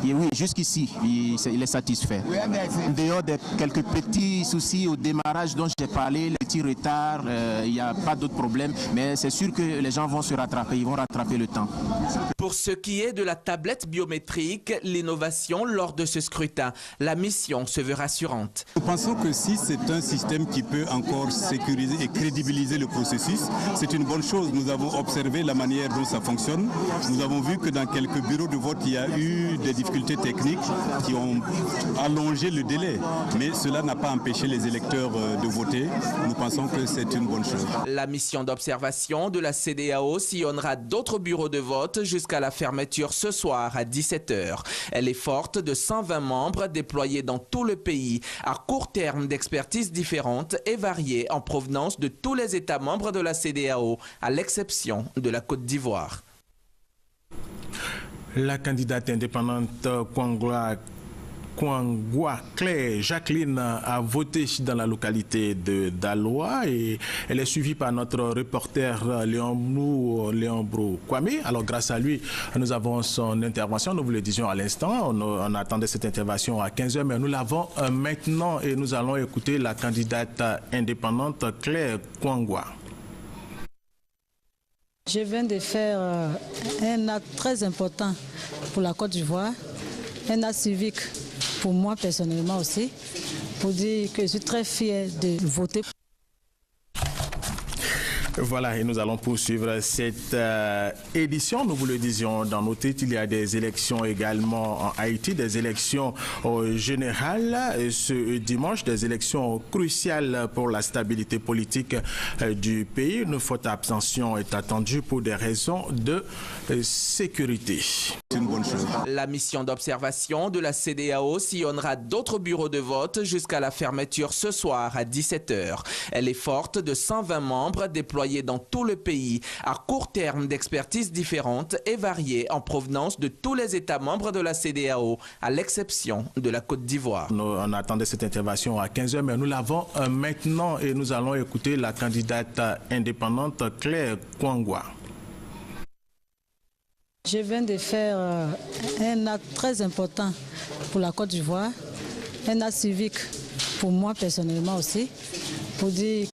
Et oui, jusqu'ici, il est satisfait. En dehors de quelques petits soucis au démarrage dont j'ai parlé, les petits retards, il n'y a pas d'autres problèmes, mais c'est sûr que les gens vont se rattraper, ils vont rattraper le temps. Pour ce qui est de la tablette biométrique, l'innovation lors de ce scrutin, la mission se veut rassurante. Nous pensons que si c'est un système qui peut encore sécuriser et crédibiliser le processus, c'est une bonne chose. Nous avons observé la manière dont ça fonctionne. Nous avons vu que dans quelques bureaux de vote, il y a eu des difficultés techniques qui ont allongé le délai. Mais cela n'a pas empêché les électeurs de voter. Nous pensons que c'est une bonne chose. La mission d'observation de la CEDEAO sillonnera d'autres bureaux de vote jusqu'à la fermeture ce soir à 17 h. Elle est forte de 120 membres déployés dans tout le pays, à court terme d'expertises différentes et variées en provenance de tous les États membres de la CEDEAO, à l'exception de la Côte d'Ivoire. La candidate indépendante Kwangwa Claire Jacqueline a voté dans la localité de Daloa et elle est suivie par notre reporter Léon Brou Kwame. Alors grâce à lui, nous avons son intervention, nous vous le disions à l'instant, on attendait cette intervention à 15 h, mais nous l'avons maintenant et nous allons écouter la candidate indépendante Claire Kwangwa. Je viens de faire un acte très important pour la Côte d'Ivoire, un acte civique pour moi personnellement aussi, pour dire que je suis très fière de voter. Voilà, et nous allons poursuivre cette édition. Nous vous le disions dans nos titres, il y a des élections également en Haïti, des élections générales ce dimanche, des élections cruciales pour la stabilité politique du pays. Une forte abstention est attendue pour des raisons de sécurité. C'est une bonne chose. La mission d'observation de la CEDEAO sillonnera d'autres bureaux de vote jusqu'à la fermeture ce soir à 17 h. Elle est forte de 120 membres déployés dans tout le pays, à court terme d'expertises différentes et variées en provenance de tous les États membres de la CEDEAO, à l'exception de la Côte d'Ivoire. On attendait cette intervention à 15 h, mais nous l'avons maintenant et nous allons écouter la candidate indépendante Claire Kwangwa. Je viens de faire un acte très important pour la Côte d'Ivoire, un acte civique pour moi personnellement aussi, pour dire...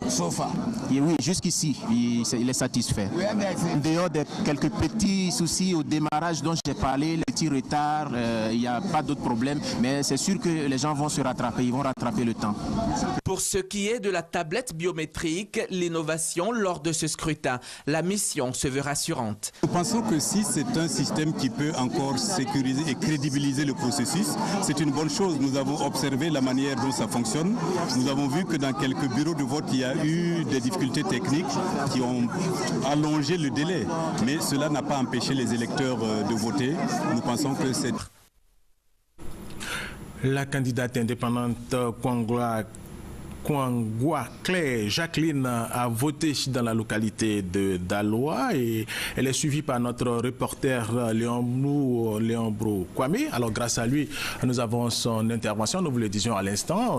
Et oui, jusqu'ici, il est satisfait. En dehors de quelques petits soucis au démarrage dont j'ai parlé, les petits retards, il n'y a pas d'autres problèmes, mais c'est sûr que les gens vont se rattraper, ils vont rattraper le temps. Pour ce qui est de la tablette biométrique, l'innovation lors de ce scrutin, la mission se veut rassurante. Nous pensons que si c'est un système qui peut encore sécuriser et crédibiliser le processus, c'est une bonne chose. Nous avons observé la manière dont ça fonctionne. Nous avons vu que dans quelques bureaux de vote, il y a eu des difficultés techniques qui ont allongé le délai. Mais cela n'a pas empêché les électeurs de voter. Nous pensons que c'est... La candidate indépendante Kwangwa Claire Jacqueline a voté dans la localité de Daloa et elle est suivie par notre reporter Léon Brou Kwame. Alors grâce à lui, nous avons son intervention, nous vous le disions à l'instant.